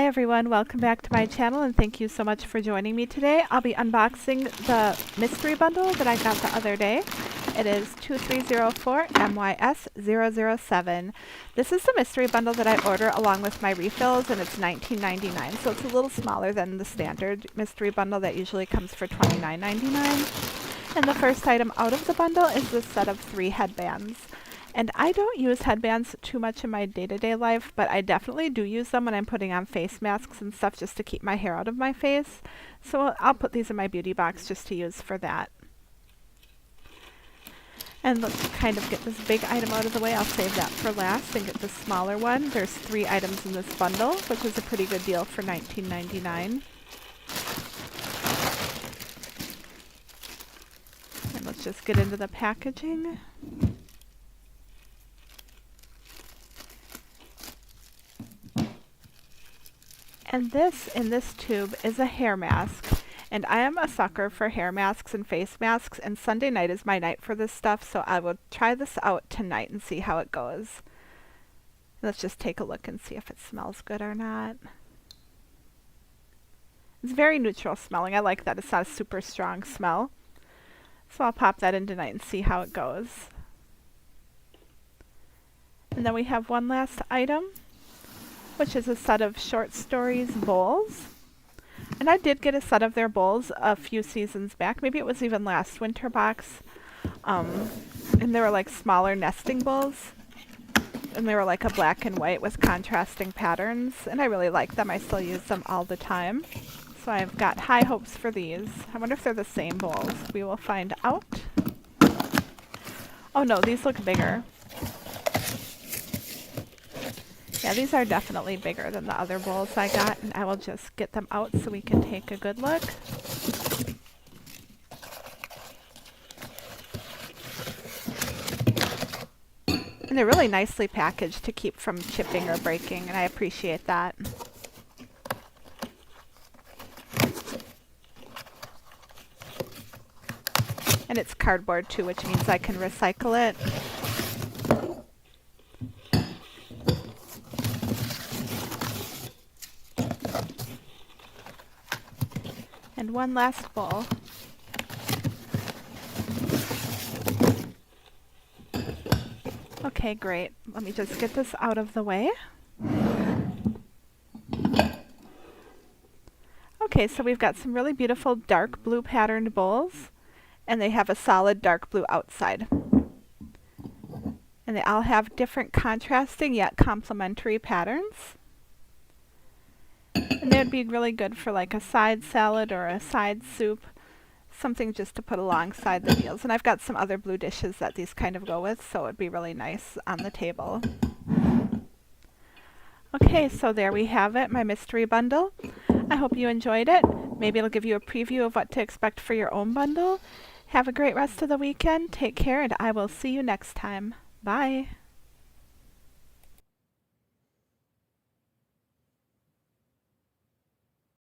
Hi everyone, welcome back to my channel and thank you so much for joining me today. I'll be unboxing the mystery bundle that I got the other day. It is 2304 MYS 007. This is the mystery bundle that I order along with my refills, and it's $19.99, so it's a little smaller than the standard mystery bundle that usually comes for $29.99. And the first item out of the bundle is this set of 3 headbands. And I don't use headbands too much in my day-to-day life, but I definitely do use them when I'm putting on face masks and stuff just to keep my hair out of my face. So I'll put these in my beauty box just to use for that. And let's kind of get this big item out of the way. I'll save that for last and get the smaller one. There's 3 items in this bundle, which is a pretty good deal for $19.99. And let's just get into the packaging. And this, in this tube, is a hair mask. And I am a sucker for hair masks and face masks, and Sunday night is my night for this stuff, so I will try this out tonight and see how it goes. Let's just take a look and see if it smells good or not. It's very neutral smelling. I like that. It's not a super strong smell. So I'll pop that in tonight and see how it goes. And then we have one last item, which is a set of Short Stories bowls. And I did get a set of their bowls a few seasons back. Maybe it was even last winter box. And they were like smaller nesting bowls. And they were like a black and white with contrasting patterns. And I really like them. I still use them all the time. So I've got high hopes for these. I wonder if they're the same bowls. We will find out. Oh no, these look bigger. Yeah, these are definitely bigger than the other bowls I got, and I will just get them out so we can take a good look. And they're really nicely packaged to keep from chipping or breaking, and I appreciate that. And it's cardboard too, which means I can recycle it. And one last bowl. Okay, great. Let me just get this out of the way. Okay, so we've got some really beautiful dark blue patterned bowls, and they have a solid dark blue outside. And they all have different contrasting yet complementary patterns. And they would be really good for like a side salad or a side soup, something just to put alongside the meals. And I've got some other blue dishes that these kind of go with, so it would be really nice on the table. Okay, so there we have it, my mystery bundle. I hope you enjoyed it. Maybe it'll give you a preview of what to expect for your own bundle. Have a great rest of the weekend. Take care, and I will see you next time. Bye.